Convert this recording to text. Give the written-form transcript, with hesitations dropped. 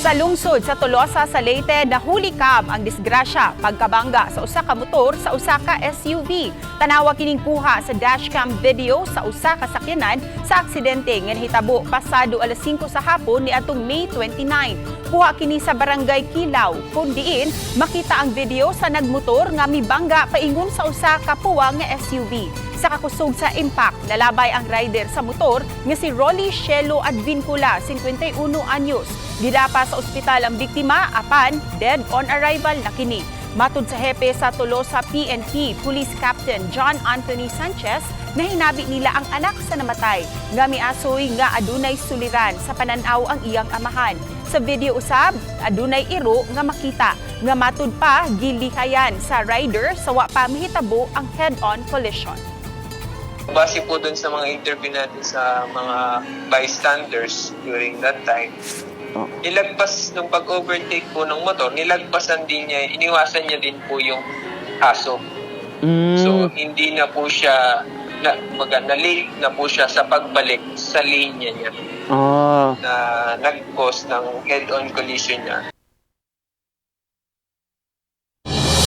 Sa lungsod sa Tolosa sa Leyte, nahuli kam ang disgrasya pagkabangga sa usa ka motor sa usa ka SUV. Tanawa kining kuha sa dashcam video sa usa ka sakyanan sa aksidente nga nahitabo pasado alas 5 sa hapon niadtong May 29. Kuha kini sa barangay Kilaw, kun diin makita ang video sa nagmotor nga mibangga paingon sa usa ka puwang nga SUV. Sa kakusog sa impact, nalabay ang rider sa motor nga si Rolly Shelo Advincula, 51 anyos. Didapa sa ospital ang biktima, apan dead on arrival na kini. Matud sa hepe sa Tolosa PNP, Police Captain John Anthony Sanchez, na hinabi nila ang anak sa namatay nga miasoy nga adunay suliran sa pananaw ang iyang amahan. Sa video usab, adunay iro nga makita nga matud pa gilikayan sa rider sa wa pa mahitabo ang head-on collision. Base po dun sa mga interview natin sa mga bystanders during that time, nilagpas nung pag-overtake po ng motor, nilagpasan din niya, iniwasan niya din po yung aso. So, hindi na po siya, na-late na po siya sa pagbalik sa linya niya na nag-cause ng head-on collision niya.